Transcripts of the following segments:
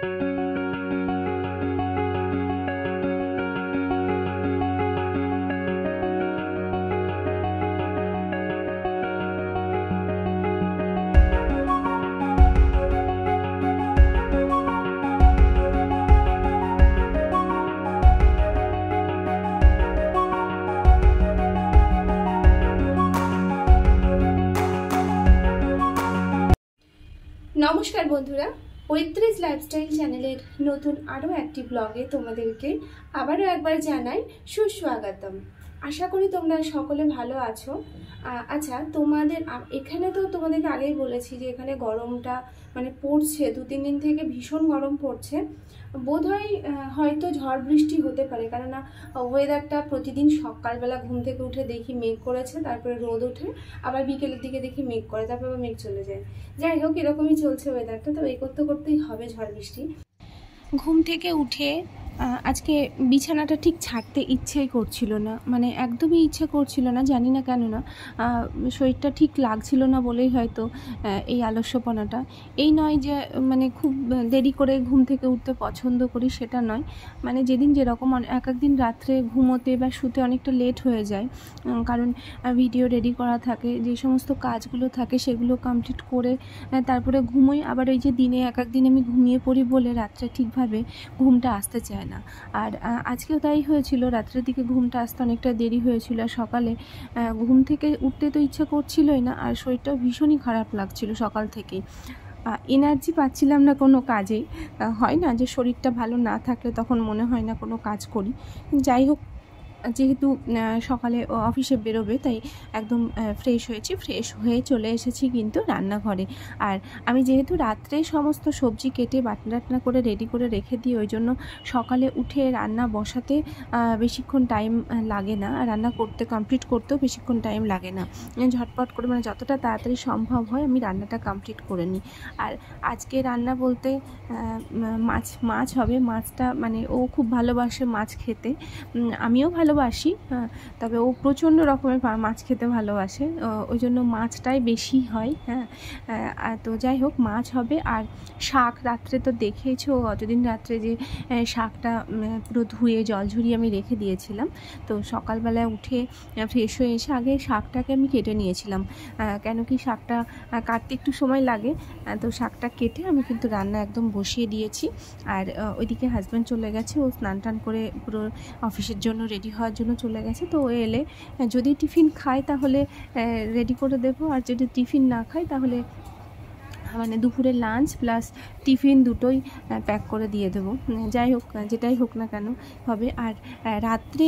নমস্কার বন্ধুরা, পৈতৃক লাইফস্টাইল চ্যানেলের নতুন আরও একটি ব্লগে তোমাদেরকে আবারও একবার জানাই সুস্বাগতম। আশা করি তোমরা সকলে ভালো আছো। আচ্ছা, তোমাদের এখানে তো তোমাদেরকে আগেই বলেছি যে এখানে গরমটা মানে পড়ছে, 2-3 দিন থেকে ভীষণ গরম পড়ছে। বোধহয় হয়তো ঝড় বৃষ্টি হতে পারে, কেননা ওয়েদারটা প্রতিদিন সকালবেলা ঘুম থেকে উঠে দেখি মেঘ করেছে, তারপরে রোদ ওঠে, আবার বিকেলের দিকে দেখি মেঘ করে, তারপর আবার মেঘ চলে যায়। যাই হোক, এরকমই চলছে ওয়েদারটা, তো এই করতে করতেই হবে ঝড় বৃষ্টি। ঘুম থেকে উঠে আজকে বিছানাটা ঠিক ছাড়তে ইচ্ছেই করছিল না, মানে একদমই ইচ্ছে করছিল না, জানি না কেন না, শরীরটা ঠিক লাগছিল না বলেই হয়তো এই আলস্যপনাটা। এই নয় যে মানে খুব দেরি করে ঘুম থেকে উঠতে পছন্দ করি, সেটা নয়, মানে যেদিন যেরকম, এক একদিন রাত্রে ঘুমোতে বা শুতে অনেকটা লেট হয়ে যায়, কারণ ভিডিও রেডি করা থাকে, যে সমস্ত কাজগুলো থাকে সেগুলো কমপ্লিট করে তারপরে ঘুমোই। আবার ওই যে দিনে এক একদিন আমি ঘুমিয়ে পড়ি বলে রাত্রে ঠিকভাবে ঘুমটা আসতে চায় না। আর আজকেও তাই হয়েছিল, রাত্রের দিকে ঘুমটা আসতে অনেকটা দেরি হয়েছিল, আর সকালে ঘুম থেকে উঠতে তো ইচ্ছা করছিলই না, আর শরীরটাও ভীষণই খারাপ লাগছিল সকাল থেকেই। এনার্জি পাচ্ছিলাম না কোনো কাজেই। হয় না যে শরীরটা ভালো না থাকলে তখন মনে হয় না কোনো কাজ করি। যাই হোক, যেহেতু সকালে অফিসে বেরোবে, তাই একদম ফ্রেশ হয়েছি, ফ্রেশ হয়ে চলে এসেছি কিন্তু রান্নাঘরে। আর আমি যেহেতু রাত্রে সমস্ত সবজি কেটে বাটনা করে রেডি করে রেখে দিই, ওই জন্য সকালে উঠে রান্না বসাতে বেশিক্ষণ টাইম লাগে না, রান্না করতে কমপ্লিট করতেও বেশিক্ষণ টাইম লাগে না। ঝটপট করে, মানে যতটা তাড়াতাড়ি সম্ভব হয় আমি রান্নাটা কমপ্লিট করে নিই। আর আজকে রান্না বলতে মাছ হবে। মাছটা মানে ও খুব ভালোবাসে মাছ খেতে, আমিও ভালোবাসি, তবে ও প্রচণ্ড রকমের মাছ খেতে ভালোবাসে, ওই জন্য মাছটাই বেশি হয়। তো যাই হোক, মাছ হবে। আর শাক রাত্রে তো দেখেছো অতদিন রাত্রে যে শাকটা পুরো ধুয়ে জল ঝরিয়ে আমি রেখে দিয়েছিলাম, তো সকালবেলায় উঠে ফ্রেশ হয়ে এসে আগে শাকটাকে আমি কেটে নিয়েছিলাম, কেন কি শাকটা কাটতে একটু সময় লাগে, তো শাকটা কেটে আমি কিন্তু রান্না একদম বসিয়ে দিয়েছি। আর ওইদিকে হাজব্যান্ড চলে গেছে, ও স্নান টান করে পুরো অফিসের জন্য রেডি হওয়ার জন্য চলে গেছে। তো ও এলে যদি টিফিন খায় তাহলে রেডি করে দেবো, আর যদি টিফিন না খায় তাহলে মানে দুপুরে লাঞ্চ প্লাস টিফিন দুটোই প্যাক করে দিয়ে দেবো। যাই হোক, যেটাই হোক না কেন হবে। আর রাত্রে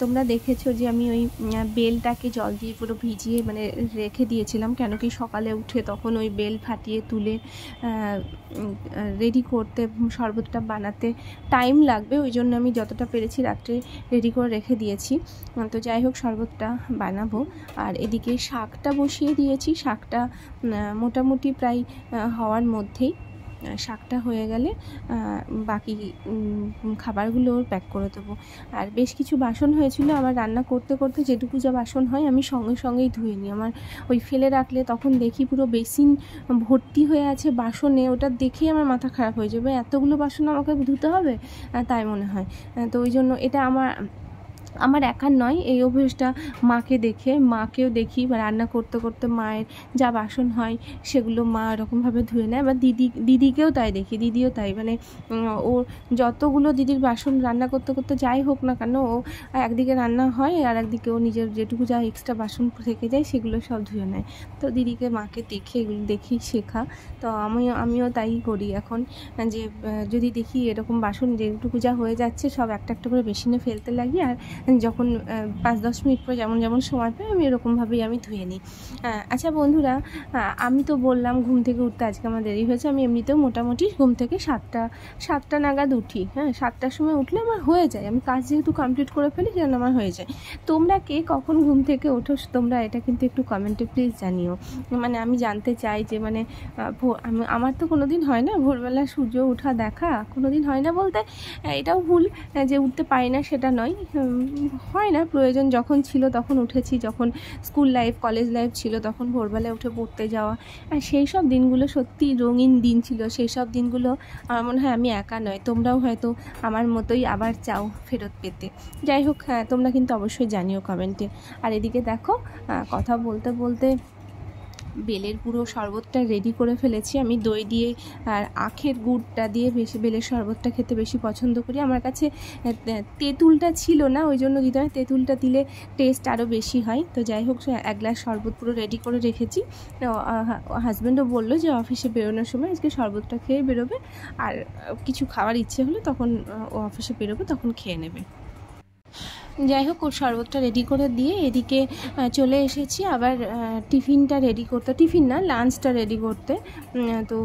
তোমরা দেখেছো যে আমি ওই বেলটাকে জল দিয়ে পুরো ভিজিয়ে মানে রেখে দিয়েছিলাম, কেন কি সকালে উঠে তখন ওই বেল ফাটিয়ে তুলে রেডি করতে, শরবতটা বানাতে টাইম লাগবে, ওই জন্য আমি যতটা পেরেছি রাত্রে রেডি করে রেখে দিয়েছি। তো যাই হোক, শরবতটা বানাবো। আর এদিকে শাকটা বসিয়ে দিয়েছি, শাকটা মোটামুটি প্রায় হওয়ার মধ্যেই, শাকটা হয়ে গেলে বাকি খাবারগুলো প্যাক করে দেবো। আর বেশ কিছু বাসন হয়েছিল, আমার রান্না করতে করতে যেটুকু যা বাসন হয় আমি সঙ্গে সঙ্গেই ধুয়ে নিই। আমার ওই ফেলে রাখলে তখন দেখি পুরো বেসিন ভর্তি হয়ে আছে বাসনে, ওটা দেখেই আমার মাথা খারাপ হয়ে যাবে, এতগুলো বাসন আমাকে ধুতে হবে, তাই মনে হয়। তো ওই জন্য এটা আমার একার নয়, এই অভ্যেসটা মাকে দেখে, মাকেও দেখি বা রান্না করতে করতে মায়ের যা বাসন হয় সেগুলো মা এরকমভাবে ধুয়ে নেয়, বা দিদিকেও তাই দেখি, দিদিও তাই, মানে ও যতগুলো দিদির বাসন রান্না করতে করতে যাই হোক না কেন, ও একদিকে রান্না হয় আর একদিকে ও নিজের যেটুকু যা এক্সট্রা বাসন থেকে যায় সেগুলো সব ধুয়ে নেয়। তো দিদিকে মাকে দেখে এগুলো দেখি শেখা। তো আমিও তাই করি এখন, যে যদি দেখি এরকম বাসন যেটুকু যা হয়ে যাচ্ছে সব একটা একটা করে বেসিনে ফেলতে লাগি, আর যখন 5-10 মিনিট পর যেমন যেমন সময় পাই আমি এরকমভাবেই আমি ধুয়ে নিই। আচ্ছা বন্ধুরা, আমি তো বললাম ঘুম থেকে উঠতে আজকে আমার দেরি হয়েছে। আমি এমনিতেও মোটামুটি ঘুম থেকে 7টা নাগাদ উঠি। 7টার সময় উঠলে আমার হয়ে যায়, আমি কাজ যেহেতু কমপ্লিট করে ফেলি যেন আমার হয়ে যায়। তোমরা কে কখন ঘুম থেকে ওঠো তোমরা এটা কিন্তু একটু কমেন্টে প্লিজ জানিও, মানে আমি জানতে চাই যে মানে আমার তো কোনো দিন হয় না ভোরবেলা সূর্য ওঠা দেখা, কোনো দিন হয় না বলতে এটাও ভুল যে উঠতে পারি না সেটা নয়, হয় না, প্রয়োজন যখন ছিল তখন উঠেছি, যখন স্কুল লাইফ কলেজ লাইফ ছিল তখন ভোরবেলায় উঠে পড়তে যাওয়া, আর সেই সব দিনগুলো সত্যি রঙিন দিন ছিল। সেই সব দিনগুলো আমার মনে হয় আমি একা নয়, তোমরাও হয়তো আমার মতোই আবার চাও ফেরত পেতে। যাই হোক, হ্যাঁ তোমরা কিন্তু অবশ্যই জানিও কমেন্টে। আর এদিকে দেখো কথা বলতে বলতে বেলের পুরো শরবতটা রেডি করে ফেলেছি। আমি দই দিয়ে আর আখের গুড়টা দিয়ে বেশি বেলের শরবতটা খেতে বেশি পছন্দ করি। আমার কাছে তেঁতুলটা ছিল না, ওই জন্য দিতে হয়, তেঁতুলটা দিলে টেস্ট আরও বেশি হয়। তো যাই হোক, এক গ্লাস শরবত পুরো রেডি করে রেখেছি। হাজব্যান্ডও বললো যে অফিসে বেরোনোর সময় আজকে শরবতটা খেয়ে বেরোবে, আর কিছু খাওয়ার ইচ্ছে হলে তখন ও অফিসে বেরোবে তখন খেয়ে নেবে। যাই হোক, ওর শরবতটা রেডি করে দিয়ে এদিকে চলে এসেছি আবার টিফিনটা রেডি করতে, টিফিন না লাঞ্চটা রেডি করতে। তো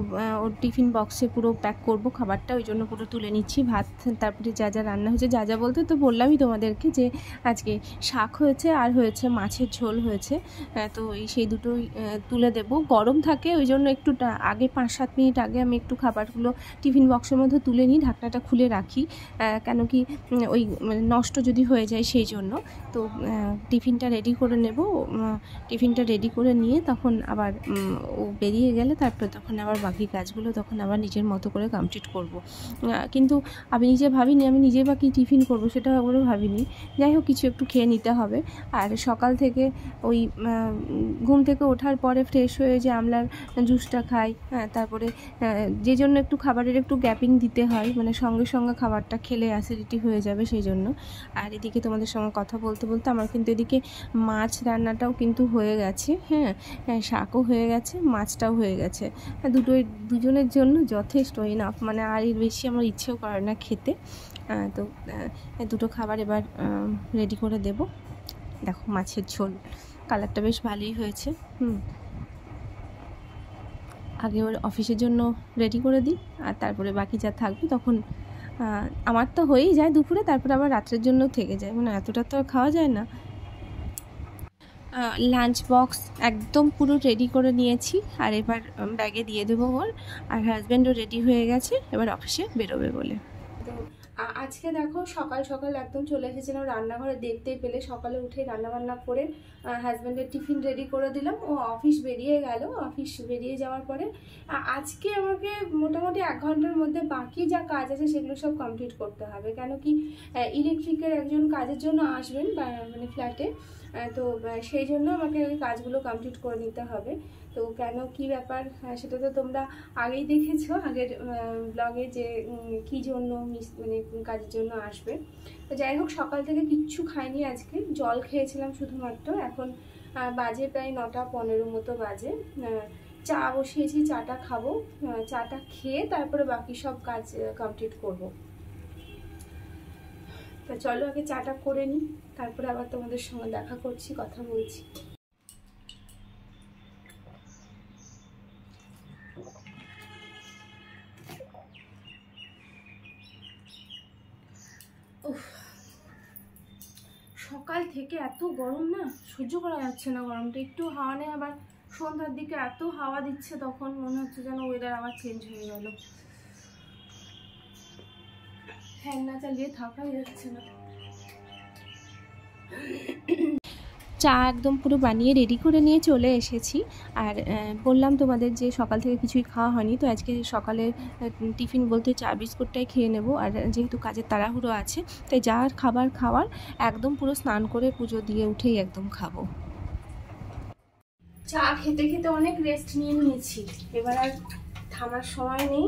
ওর টিফিন বক্সে পুরো প্যাক করব খাবারটা, ওই জন্য পুরো তুলে নিচ্ছি ভাত, তারপরে যা যা রান্না হয়েছে, যা যা বলতে তো বললামই তোমাদেরকে যে আজকে শাক হয়েছে আর হয়েছে মাছের ঝোল হয়েছে। তো সেই দুটোই তুলে দেব, গরম থাকে ওই জন্য একটু আগে 5-7 মিনিট আগে আমি একটু খাবারগুলো টিফিন বক্সের মধ্যে তুলে নিই, ঢাকনাটা খুলে রাখি, কেন কি ওই নষ্ট যদি হয়ে যায় সেই জন্য। তো টিফিনটা রেডি করে নেব, টিফিনটা রেডি করে নিয়ে তখন আবার ও বেরিয়ে গেলে তারপর তখন আবার বাকি কাজগুলো তখন আবার নিজের মতো করে কমপ্লিট করব। কিন্তু আমি নিজে ভাবিনি আমি নিজে বা কি টিফিন করব, সেটা ওরও ভাবিনি। যাই হোক, কিছু একটু খেয়ে নিতে হবে। আর সকাল থেকে ওই ঘুম থেকে ওঠার পরে ফ্রেশ হয়ে যে আমলার জুসটা খাই, তারপরে যে জন্য একটু খাবারের একটু গ্যাপিং দিতে হয়, মানে সঙ্গে সঙ্গে খাবারটা খেলে অ্যাসিডিটি হয়ে যাবে সেই জন্য। আর এদিকে তোমাদের সঙ্গে কথা বলতে বলতে আমার কিন্তু এদিকে মাছ রান্নাটাও কিন্তু হয়ে গেছে, হ্যাঁ শাকও হয়ে গেছে, মাছটাও হয়ে গেছে, দুজনের জন্য যথেষ্ট ইনাফ, মানে আর এর বেশি আমার ইচ্ছেও করে না খেতে। তো দুটো খাবার এবার রেডি করে দেব। দেখো মাছের ঝোল, কালারটা বেশ ভালোই হয়েছে। আগে ওর অফিসের জন্য রেডি করে দিই, আর তারপরে বাকি যা থাকবে তখন আমার তো হয়েই যায় দুপুরে, তারপরে আবার রাত্রের জন্য থেকে যায়, মানে এতটা তো আর খাওয়া যায় না। লাঞ্চ বক্স একদম পুরো রেডি করে নিয়েছি, আর এবার ব্যাগে দিয়ে দেবো ওর। আর হাজব্যান্ডও রেডি হয়ে গেছে এবার অফিসে বেরোবে বলে। তো আজকে দেখো সকাল সকাল একদম চলে এসেছিলাম রান্নাঘরে, দেখতেই পেলে সকালে উঠে রান্নাবান্না করে হাজব্যান্ডের টিফিন রেডি করে দিলাম। ও অফিস বেরিয়ে গেল, অফিস বেরিয়ে যাওয়ার পরে আজকে আমাকে মোটামুটি 1 ঘন্টার মধ্যে বাকি যা কাজ আছে সেগুলো সব কমপ্লিট করতে হবে, কেন কি ইলেকট্রিকের একজন কাজের জন্য আসবেন মানে ফ্ল্যাটে, তো সেই জন্য আমাকে ওই কাজগুলো কমপ্লিট করে নিতে হবে। তো কেন কি ব্যাপার সেটা তো তোমরা আগেই দেখেছো আগের ব্লগে, যে কি জন্য মানে কাজের জন্য আসবে। তো যাই হোক, সকাল থেকে কিচ্ছু খাইনি আজকে, জল খেয়েছিলাম শুধুমাত্র। এখন বাজে প্রায় 9:15 মতো বাজে। চা বসিয়েছি, চাটা খাবো, চাটা খেয়ে তারপরে বাকি সব কাজ কমপ্লিট করব। তো চলো আগে চাটা করে নিই, তারপরে আবার তোমাদের সঙ্গে দেখা করছি, কথা বলছি। সকাল থেকে এত গরম না, সহ্য করা যাচ্ছে না গরমটা। একটু হাওয়া নেই, আবার সন্ধ্যার দিকে এত হাওয়া দিচ্ছে, তখন মনে হচ্ছে যেন ওয়েদার আবার চেঞ্জ হয়ে গেল। ফ্যান না চালিয়ে থাকাই যাচ্ছে না। চা একদম পুরো বানিয়ে রেডি করে নিয়ে চলে এসেছি। আর বললাম তোমাদের যে সকাল থেকে কিছুই খাওয়া হয়নি, তো আজকে সকালে টিফিন বলতে চা বিস্কুটটাই খেয়ে নেব। আর যেহেতু কাজের তাড়াহুড়ো আছে, তাই যা খাবার খাওয়ার একদম পুরো স্নান করে পুজো দিয়ে উঠেই একদম খাবো। চা খেতে খেতে অনেক রেস্ট নিয়ে নিয়েছি, এবার আর থামার সময় নেই,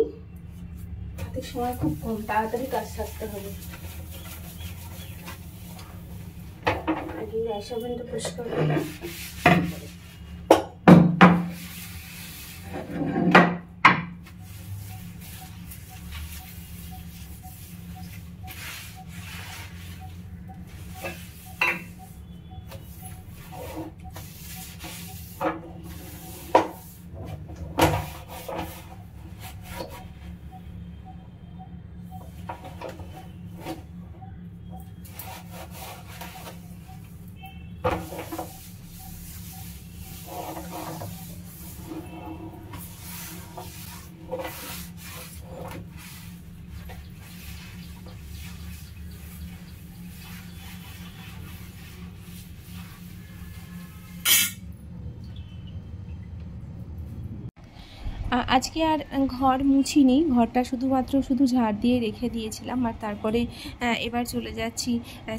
হাতে সময় খুব কম, তাড়াতাড়ি কাজ সারতে হবে। আগে গ্যাস ওভেনটা পরিষ্কার করে আজকে আর ঘর মুছিনি, ঘরটা শুধু ঝাড় দিয়ে রেখে দিয়েছিলাম। আর তারপরে এবার চলে যাচ্ছি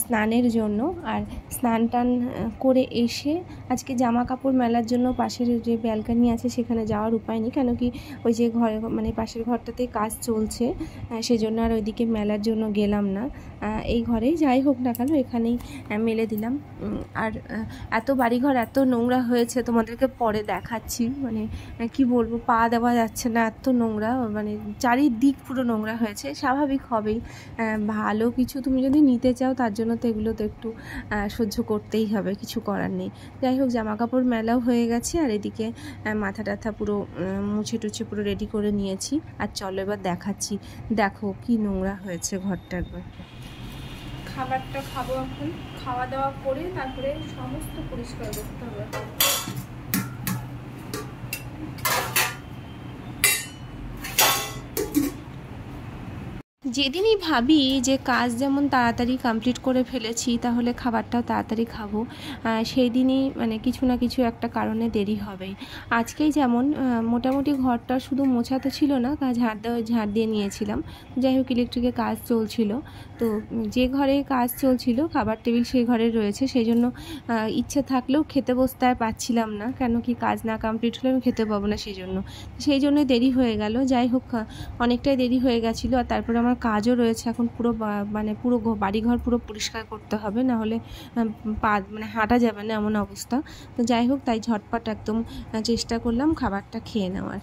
স্নানের জন্য। আর স্নান টান করে এসে আজকে জামা কাপড় মেলার জন্য পাশের যে ব্যালকানি আছে সেখানে যাওয়ার উপায় নেই, কেন কি ওই যে ঘরে মানে পাশের ঘরটাতে কাজ চলছে, সেজন্য আর ওইদিকে মেলার জন্য গেলাম না। এই ঘরেই যাই হোক না কেন এখানেই মেলে দিলাম। আর এত বাড়িঘর এত নোংরা হয়েছে, তোমাদেরকে পরে দেখাচ্ছি। মানে কি বলবো, পা দেওয়া যাচ্ছে না, এত নোংরা, মানে চারিদিক পুরো নোংরা হয়েছে। স্বাভাবিক হবেই, ভালো কিছু তুমি যদি নিতে চাও তার জন্য তো এগুলো তো একটু সহ্য করতেই হবে, কিছু করার নেই। যাই হোক, জামা কাপড় মেলাও হয়ে গেছে, আর এদিকে মাথা টাথা পুরো মুছে টুছে পুরো রেডি করে নিয়েছি। আর চলো এবার দেখাচ্ছি, দেখো কি নোংরা হয়েছে ঘরটা। একবার খাবারটা খাবো, এখন খাওয়া দাওয়া করে তারপরে সমস্ত পরিষ্কার করতে হবে। যেদিনই ভাবি যে কাজ যেমন তাড়াতাড়ি কমপ্লিট করে ফেলেছি তাহলে খাবারটাও তাড়াতাড়ি খাবো, সেই দিনই মানে কিছু না কিছু একটা কারণে দেরি হবেই। আজকেই যেমন মোটামুটি ঘরটা শুধু মোছাতে ছিল না, ঝাড় দিয়ে নিয়েছিলাম। যাই হোক, ইলেকট্রিকের কাজ চলছিল, তো যে ঘরে কাজ চলছিল খাবার টেবিল সেই ঘরে রয়েছে, সেই জন্য ইচ্ছে থাকলেও খেতে বসতে আর পাচ্ছিলাম না, কেন কি কাজ না কমপ্লিট হলে আমি খেতে পাবো না, সেই জন্য দেরি হয়ে গেল। যাই হোক, অনেকটাই দেরি হয়ে গেছিলো। আর তারপরে আমার কাজও রয়েছে, এখন পুরো মানে পুরো বাড়িঘর পুরো পরিষ্কার করতে হবে, না হলে মানে হাঁটা যাবে না এমন অবস্থা। তো যাই হোক, তাই ঝটপট একদম চেষ্টা করলাম খাবারটা খেয়ে নেওয়ার।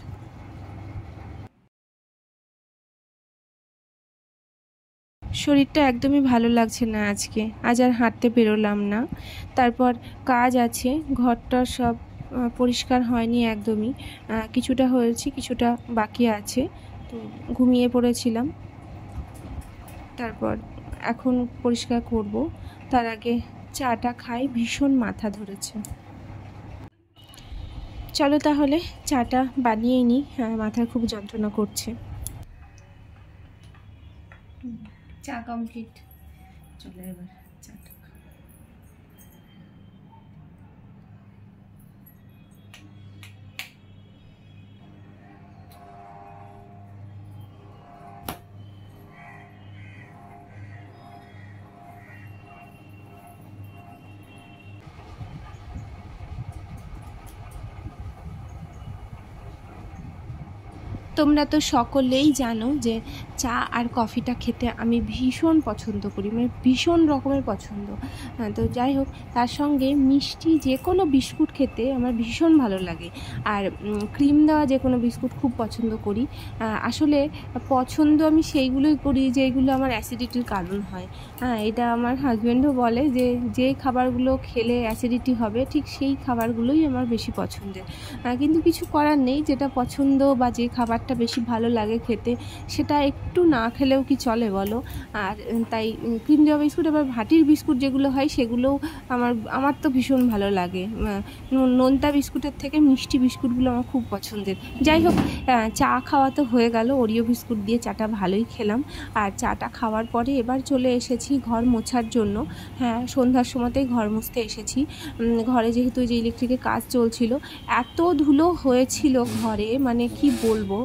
শরীরটা একদমই ভালো লাগছে না আজকে, আজ আর হাঁটতে বেরোলাম না। তারপর কাজ আছে, ঘরটা সব পরিষ্কার হয়নি একদমই, কিছুটা হয়েছে কিছুটা বাকি আছে, তো ঘুমিয়ে পড়েছিলাম। তারপর এখন পরিষ্কার করব, তার আগে চাটা খাই, ভীষণ মাথা ধরেছে। চলো তাহলে চাটা বানিয়ে নিই, মাথার খুব যন্ত্রণা করছে। চা কমপ্লিট, চলো এবার চাটা। তোমরা তো সকলেই জানো যে চা আর কফিটা খেতে আমি ভীষণ পছন্দ করি, মানে ভীষণ রকমের পছন্দ। তো যাই হোক, তার সঙ্গে মিষ্টি যে কোনো বিস্কুট খেতে আমার ভীষণ ভালো লাগে, আর ক্রিম দেওয়া যে কোনো বিস্কুট খুব পছন্দ করি। আসলে পছন্দ আমি সেইগুলোই করি যেগুলো আমার অ্যাসিডিটির কারণ হয়। এটা আমার হাজব্যান্ডও বলে যে যে খাবারগুলো খেলে অ্যাসিডিটি হবে ঠিক সেই খাবারগুলোই আমার বেশি পছন্দের। কিন্তু কিছু করার নেই, যেটা পছন্দ বা যে খাবারটা বেশি ভালো লাগে খেতে সেটা একটু না খেলেও কি চলে বলো। আর তাই ক্রিম দেওয়া বিস্কুট, আবার ভাটির বিস্কুট যেগুলো হয় সেগুলোও আমার তো ভীষণ ভালো লাগে। নোনতা বিস্কুটের থেকে মিষ্টি বিস্কুটগুলো আমার খুব পছন্দের। যাই হোক, চা খাওয়া তো হয়ে গেল, ওরিও বিস্কুট দিয়ে চাটা ভালোই খেলাম। আর চাটা খাওয়ার পরে এবার চলে এসেছি ঘর মোছার জন্য। হ্যাঁ, সন্ধ্যার সময়তেই ঘর মুছতে এসেছি। ঘরে যেহেতু যে ইলেকট্রিকের কাজ চলছিল, এত ধুলো হয়েছিল ঘরে, মানে কি বলবো।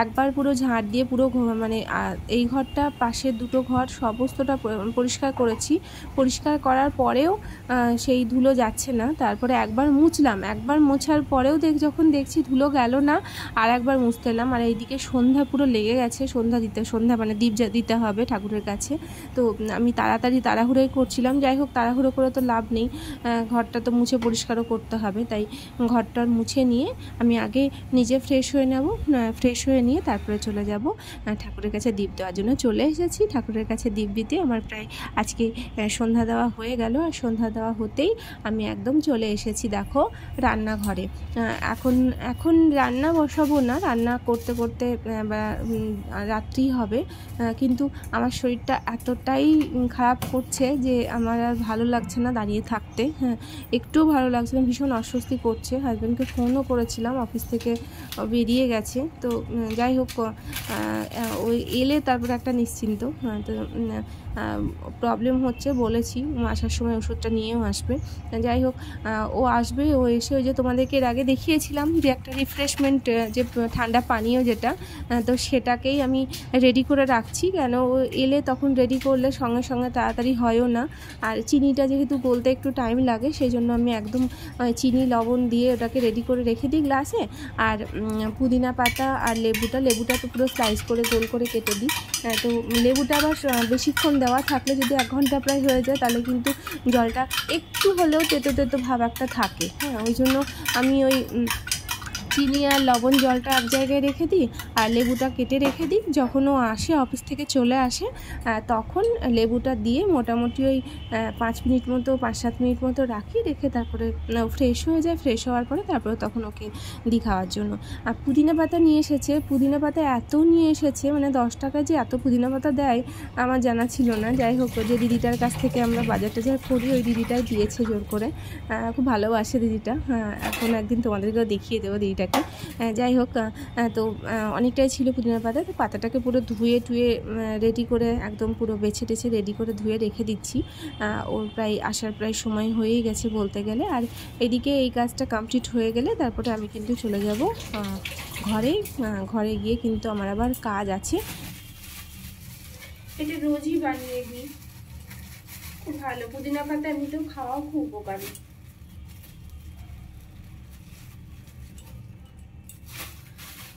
একবার পুরো ঝাড় দিয়ে পুরো মানে এই ঘরটা পাশের দুটো ঘর সমস্তটা পরিষ্কার করেছি। পরিষ্কার করার পরেও সেই ধুলো যাচ্ছে না। তারপরে একবার মুছলাম, একবার মোছার পরেও যখন দেখছি ধুলো গেল না, আর একবার মুছতে এলাম। আর এইদিকে সন্ধ্যা পুরো লেগে গেছে, সন্ধ্যা মানে দীপ দিতে হবে ঠাকুরের কাছে। তো আমি তাড়াহুড়োই করছিলাম। যাই হোক, তাড়াহুড়ো করে তো লাভ নেই, ঘরটা তো মুছে পরিষ্কারও করতে হবে। তাই ঘরটা মুছে নিয়ে আমি আগে নিজে ফ্রেশ হয়ে নেব, ফ্রেশ হয়ে নিয়ে তারপরে চলে যাব ঠাকুরের কাছে দীপ দেওয়ার জন্য। চলে এসেছি ঠাকুরের কাছে দীপ দিতে। আমার প্রায় আজকে সন্ধ্যা দেওয়া হয়ে গেল। আর সন্ধ্যা দেওয়া হতেই আমি একদম চলে এসেছি দেখো রান্নাঘরে। এখন রান্না বসাবো না, রান্না করতে করতে রাত্রি হবে, কিন্তু আমার শরীরটা এতটাই খারাপ করছে যে আমার আর ভালো লাগছে না দাঁড়িয়ে থাকতে। হ্যাঁ, একটুও ভালো লাগছে না, ভীষণ অস্বস্তি করছে। হাজব্যান্ডকে ফোনও করেছিলাম, অফিস থেকে বেরিয়ে গেছে, তো যাই হোক ওই এলে তারপরে একটা নিশ্চিন্ত। তো প্রবলেম হচ্ছে বলেছি, আসার সময় ওষুধটা নিয়েও আসবে। যাই হোক ও আসবে, ও এসে ওই যে তোমাদেরকে এর আগে দেখিয়েছিলাম যে একটা রিফ্রেশমেন্ট যে ঠান্ডা পানীয় যেটা, তো সেটাকেই আমি রেডি করে রাখছি। কেন ও এলে তখন রেডি করলে সঙ্গে সঙ্গে তাড়াতাড়ি হয়ও না, আর চিনিটা যেহেতু গলতে একটু টাইম লাগে সেই জন্য আমি একদম চিনি লবণ দিয়ে ওটাকে রেডি করে রেখে দিই গ্লাসে। আর পুদিনা পাতা আর লেবুটা তো পুরো স্লাইস করে গোল করে কেটে দিই। তো লেবুটা আবার বেশিক্ষণ দেওয়া থাকলে যদি 1 ঘন্টা প্রায় হয়ে যায় তাহলে কিন্তু জলটা একটু হলেও তেতো ভাব একটা থাকে। হ্যাঁ, ওই জন্য আমি ওই চিনি আর লবণ জলটা এক জায়গায় রেখে দিই আর লেবুটা কেটে রেখে দিই। যখন ও আসে অফিস থেকে চলে আসে তখন লেবুটা দিয়ে মোটামুটি ওই 5 মিনিট মতো 5-7 মিনিট মতো রেখে তারপরে ফ্রেশ হয়ে যায়। ফ্রেশ হওয়ার পরে তারপরে তখন ওকে দিই খাওয়ার জন্য। আর পুদিনা পাতা নিয়ে এসেছে, পুদিনা পাতা এত নিয়ে এসেছে, মানে 10 টাকায় যে এত পুদিনা পাতা দেয় আমার জানা ছিল না। যাই হোক, যে দিদিটার কাছ থেকে আমরা বাজার টাজার করি ওই দিদিটাই দিয়েছে জোর করে। খুব ভালোবাসে দিদিটা। এখন একদিন তোমাদেরকেও দেখিয়ে দেবো দিদিটাকে। যাই হোক, তো অনেকটাই ছিল পুদিনা পাতা। তো পাতাটাকে পুরো ধুয়ে টুয়ে রেডি করে একদম পুরো বেছে টেছে রেডি করে ধুয়ে রেখে দিচ্ছি। ওর প্রায় আসার প্রায় সময় হয়েই গেছে বলতে গেলে। আর এদিকে এই কাজটা কমপ্লিট হয়ে গেলে তারপরে আমি কিন্তু চলে যাব ঘরে গিয়ে কিন্তু আমার আবার কাজ আছে। এটা রোজই বানিয়ে দিই, খুব ভালো। পুদিনা পাতা এমনিতেও খাওয়াও খুব উপকারী।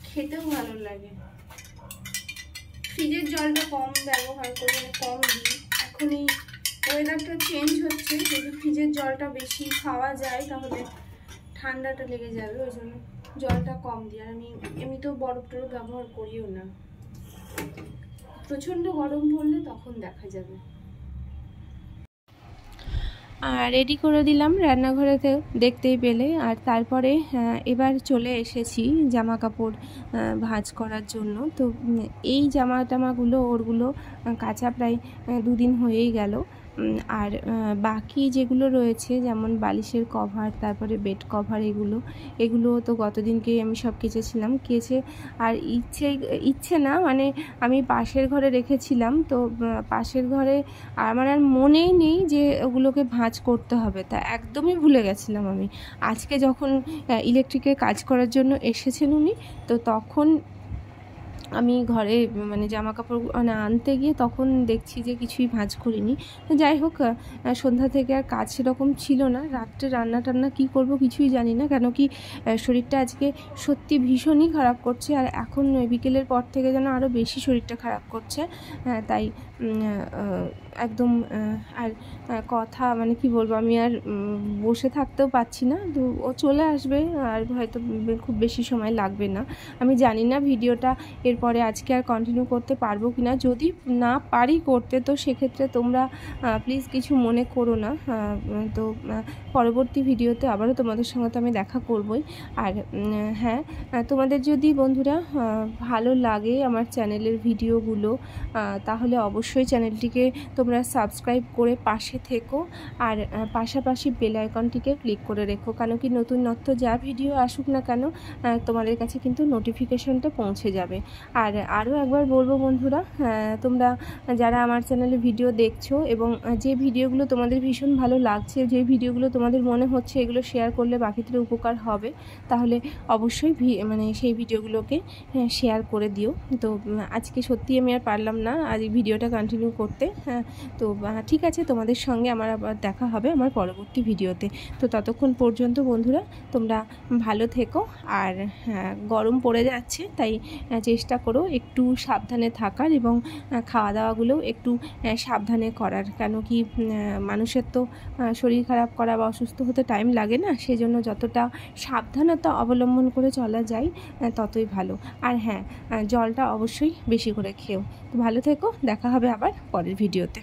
খেতেও ভালো লাগে। ফ্রিজের জলটা কম ব্যবহার করি, মানে কম দিই। এখন এই ওয়েদারটা চেঞ্জ হচ্ছে, যদি ফ্রিজের জলটা বেশি খাওয়া যায় তাহলে ঠান্ডাটা লেগে যাবে, ওই জন্য জলটা কম দিই। আর আমি এমনিতেও বরফ টরফ ব্যবহার করিও না। প্রচণ্ড গরম পড়লে তখন দেখা যাবে। রেডি করে দিলাম রান্নাঘরেতে, দেখতেই পেলে। আর তারপরে এবার চলে এসেছি জামা কাপড় ভাঁজ করার জন্য। তো এই জামা টামাগুলো ওরগুলো কাঁচা প্রায় 2 দিন হয়েই গেল। আর বাকি যেগুলো রয়েছে যেমন বালিশের কভার, তারপরে বেড কভার, এগুলো তো গতদিনকেই আমি সব কেচেছিলাম। আর ইচ্ছে না, মানে আমি পাশের ঘরে রেখেছিলাম। তো পাশের ঘরে আমার আর মনেই নেই যে ওগুলোকে ভাঁজ করতে হবে, তা একদমই ভুলে গেছিলাম আমি। আজকে যখন ইলেকট্রিকের কাজ করার জন্য এসেছেন উনি, তো তখন আমি ঘরে মানে জামা কাপড় আনতে গিয়ে তখন দেখছি যে কিছুই ভাঁজ করিনি। যাই হোক, সন্ধ্যা থেকে আর কাজ সেরকম ছিল না। রাত্রে রান্না টান্না কী করব কিছুই জানি না, কেন কি শরীরটা আজকে সত্যি ভীষণই খারাপ করছে। আর এখন বিকেলের পর থেকে যেন আরও বেশি শরীরটা খারাপ করছে। তাই একদম আর কথা মানে কি বলবো, আমি আর বসে থাকতেও পারছি না। তো ও চলে আসবে আর হয়তো খুব বেশি সময় লাগবে না। আমি জানি না ভিডিওটা এরপরে আজকে আর কন্টিনিউ করতে পারবো কি না। যদি না পারি করতে তো সেক্ষেত্রে তোমরা প্লিজ কিছু মনে করো না। তো পরবর্তী ভিডিওতে আবারও তোমাদের সঙ্গে তো আমি দেখা করবই। আর হ্যাঁ, তোমাদের যদি বন্ধুরা ভালো লাগে আমার চ্যানেলের ভিডিওগুলো, তাহলে অবশ্যই চ্যানেলটিকে তোমরা সাবস্ক্রাইব করে পাশে থেকো। আর পাশাপাশি বেল আইকনটিকে ক্লিক করে রেখো, কেন কি নতুন যা ভিডিও আসুক না কেন তোমাদের কাছে কিন্তু নোটিফিকেশনটা পৌঁছে যাবে। আর আরও একবার বলবো বন্ধুরা, তোমরা যারা আমার চ্যানেলে ভিডিও দেখছো এবং যে ভিডিওগুলো তোমাদের ভীষণ ভালো লাগছে, যে ভিডিওগুলো তোমাদের মনে হচ্ছে এগুলো শেয়ার করলে বাকিদের উপকার হবে, তাহলে অবশ্যই মানে সেই ভিডিওগুলোকে শেয়ার করে দিও। তো আজকে সত্যি আমি আর পারলাম না আজ ভিডিওটা কন্টিনিউ করতে। তো ঠিক আছে, তোমাদের সঙ্গে আমার আবার দেখা হবে আমার পরবর্তী ভিডিওতে। তো ততক্ষণ পর্যন্ত বন্ধুরা তোমরা ভালো থেকো। আর গরম পড়ে যাচ্ছে, তাই চেষ্টা করো একটু সাবধানে থাকার এবং খাওয়া দাওয়াগুলোও একটু সাবধানে করার, কেন কি মানুষের তো শরীর খারাপ করা বা অসুস্থ হতে টাইম লাগে না, সেজন্য যতটা সাবধানতা অবলম্বন করে চলা যায় ততই ভালো। আর হ্যাঁ, জলটা অবশ্যই বেশি করে খেও। তো ভালো থেকো, দেখা হবে আবার পরের ভিডিওতে।